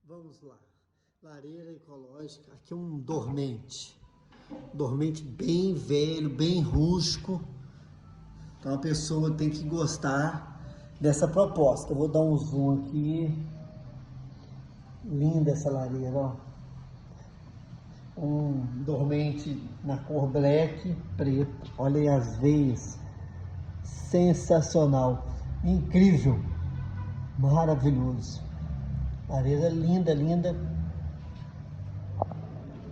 Vamos lá. Lareira ecológica. Aqui é um dormente. Dormente bem velho, bem rústico. Então a pessoa tem que gostar dessa proposta. Eu vou dar um zoom aqui. Linda essa lareira, ó. Um dormente na cor black, preto. Olha aí as veias. Sensacional. Incrível. Maravilhoso. Lareira linda, linda.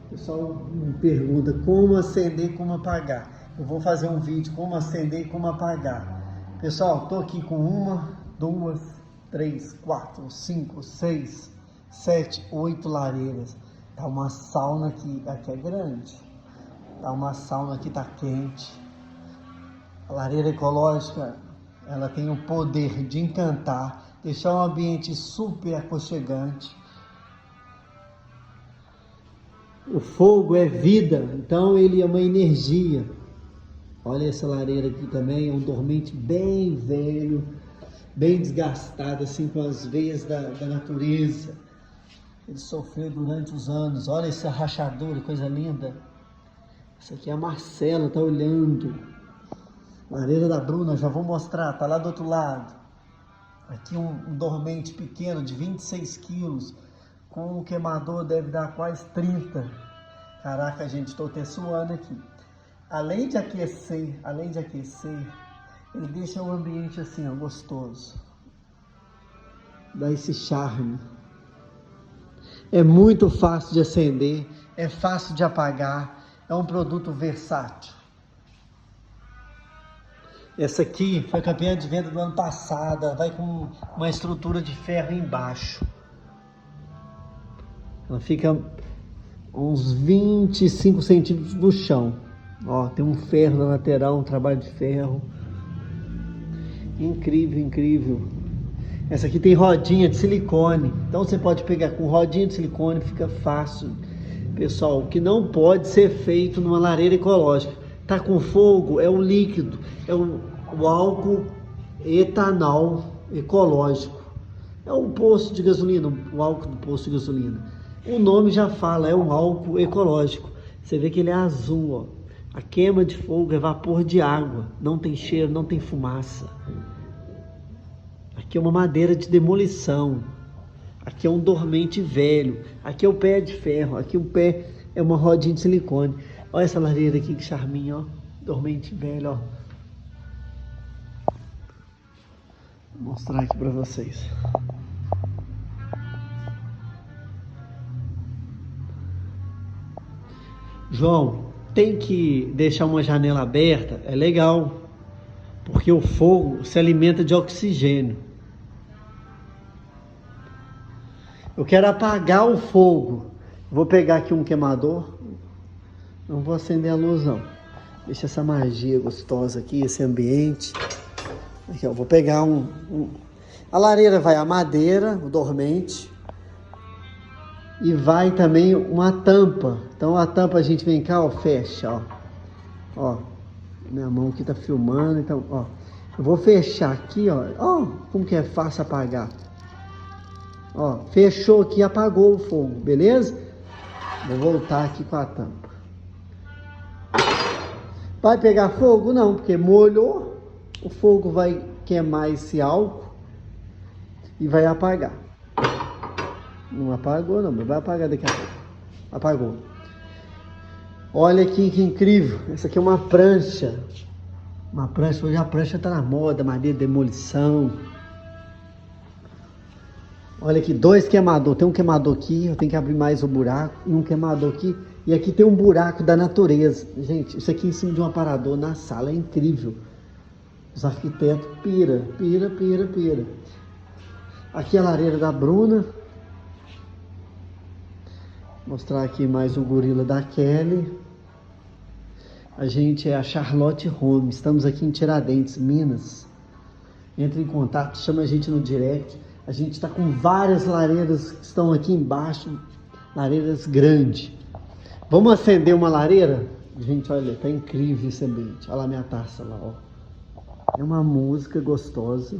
O pessoal me pergunta como acender, como apagar. Eu vou fazer um vídeo como acender e como apagar. Pessoal, tô aqui com 1, 2, 3, 4, 5, 6, 7, 8 lareiras. Tá uma sauna aqui é grande. Tá uma sauna aqui, tá quente. A lareira ecológica, ela tem o poder de encantar, deixar um ambiente super aconchegante. O fogo é vida, então ele é uma energia. Olha essa lareira aqui também, é um dormente bem velho, bem desgastado, assim, com as veias da natureza. Ele sofreu durante os anos. Olha essa rachadura, coisa linda. Essa aqui é a Marcela, tá olhando. Lareira da Bruna, já vou mostrar, tá lá do outro lado. Aqui um dormente pequeno de 26 quilos, com um queimador deve dar quase 30. Caraca, gente, estou até suando aqui. Além de aquecer, ele deixa o ambiente assim, ó, gostoso. Dá esse charme. É muito fácil de acender, é fácil de apagar, é um produto versátil. Essa aqui foi campeã de venda do ano passado, ela vai com uma estrutura de ferro embaixo. Ela fica uns 25 centímetros do chão. Ó, tem um ferro na lateral, um trabalho de ferro. Incrível, incrível. Essa aqui tem rodinha de silicone. Então você pode pegar com rodinha de silicone, fica fácil. Pessoal, o que não pode ser feito numa lareira ecológica. Tá com fogo, é o líquido, é o álcool etanol ecológico. É um posto de gasolina, o álcool do posto de gasolina. O nome já fala, é um álcool ecológico. Você vê que ele é azul, ó. A queima de fogo é vapor de água, não tem cheiro, não tem fumaça. Aqui é uma madeira de demolição. Aqui é um dormente velho. Aqui é o pé de ferro, aqui o pé é uma rodinha de silicone. Olha essa lareira aqui, que charminho, ó. Dormente velho, ó. Vou mostrar aqui para vocês. João, tem que deixar uma janela aberta? É legal, porque o fogo se alimenta de oxigênio. Eu quero apagar o fogo. Vou pegar aqui um queimador. Não vou acender a luz, não. Deixa essa magia gostosa aqui, esse ambiente. Aqui, ó, vou pegar A lareira vai a madeira, o dormente. E vai também uma tampa. Então a tampa a gente vem cá, ó, fecha, ó. Ó, minha mão aqui tá filmando, então, ó. Eu vou fechar aqui, ó. Ó, como que é fácil apagar. Ó, fechou aqui, apagou o fogo, beleza? Vou voltar aqui com a tampa. Vai pegar fogo? Não, porque molhou. O fogo vai queimar esse álcool e vai apagar. Não apagou não, mas vai apagar daqui a pouco. Apagou. Olha aqui que incrível. Essa aqui é uma prancha. Uma prancha, hoje a prancha tá na moda, madeira de demolição. Olha aqui, 2 queimadores. Tem um queimador aqui, eu tenho que abrir mais o buraco. E um queimador aqui. E aqui tem um buraco da natureza. Gente, isso aqui em cima de um aparador na sala é incrível. Os arquitetos pira. Aqui é a lareira da Bruna. Vou mostrar aqui mais o gorila da Kelly. A gente é a Charlotte Home. Estamos aqui em Tiradentes, Minas. Entre em contato, chama a gente no direct. A gente está com várias lareiras que estão aqui embaixo. Lareiras grandes. Vamos acender uma lareira? Gente, olha, tá incrível esse ambiente. Olha lá minha taça lá, ó. É uma música gostosa.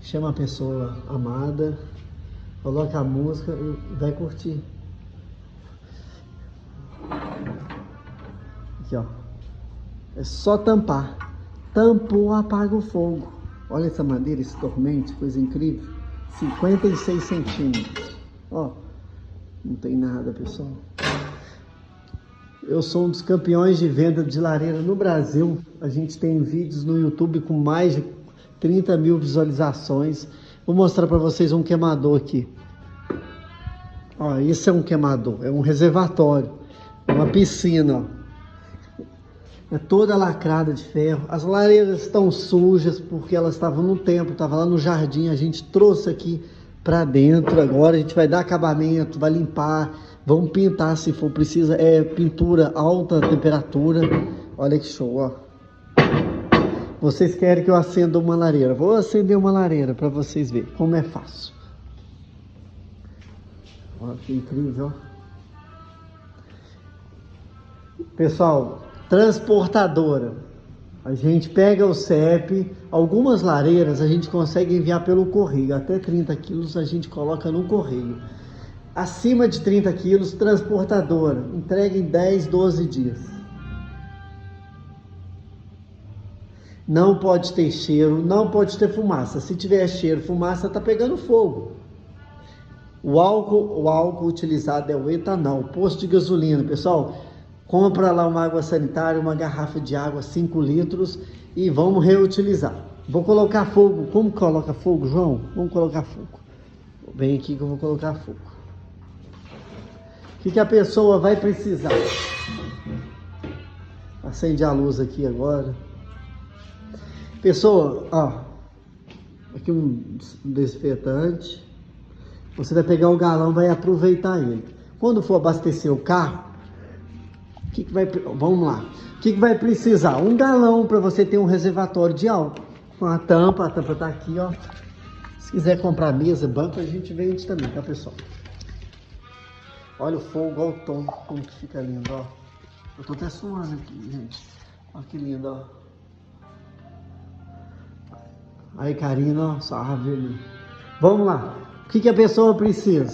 Chama a pessoa amada. Coloca a música e vai curtir. Aqui, ó. É só tampar. Tampou, apaga o fogo. Olha essa madeira, esse tormente, coisa incrível. 56 centímetros. Ó, não tem nada, pessoal. Eu sou um dos campeões de venda de lareira no Brasil. A gente tem vídeos no YouTube com mais de 30 mil visualizações. Vou mostrar para vocês um queimador aqui. Ó, isso é um queimador, é um reservatório, uma piscina, ó. É toda lacrada de ferro. As lareiras estão sujas porque elas estavam no templo, estavam lá no jardim. A gente trouxe aqui para dentro. Agora a gente vai dar acabamento, vai limpar, vamos pintar se for preciso. É pintura alta temperatura. Olha que show, ó. Vocês querem que eu acenda uma lareira? Vou acender uma lareira para vocês verem como é fácil. Olha que incrível, ó. Pessoal, transportadora. A gente pega o CEP, algumas lareiras a gente consegue enviar pelo correio. Até 30 quilos a gente coloca no correio. Acima de 30 quilos, transportadora. Entrega em 10, 12 dias. Não pode ter cheiro, não pode ter fumaça. Se tiver cheiro, fumaça, tá pegando fogo. O álcool utilizado é o etanol, posto de gasolina. Pessoal, compra lá uma água sanitária, uma garrafa de água, 5 litros e vamos reutilizar. Vou colocar fogo. Como coloca fogo, João? Vamos colocar fogo. Vem aqui que eu vou colocar fogo. O que a pessoa vai precisar? Acende a luz aqui agora. Pessoa, ó, aqui um desinfetante. Você vai pegar o galão, vai aproveitar ele. Quando for abastecer o carro, vamos lá. O que vai precisar? Um galão para você ter um reservatório de álcool. Com a tampa tá aqui, ó. Se quiser comprar mesa, banco, a gente vende também, tá, pessoal? Olha o fogo, olha o tom, como que fica lindo, ó. Eu tô até suando aqui, gente. Olha que lindo, ó. Aí, Karina, ó, sua árvore ali. Vamos lá. O que a pessoa precisa?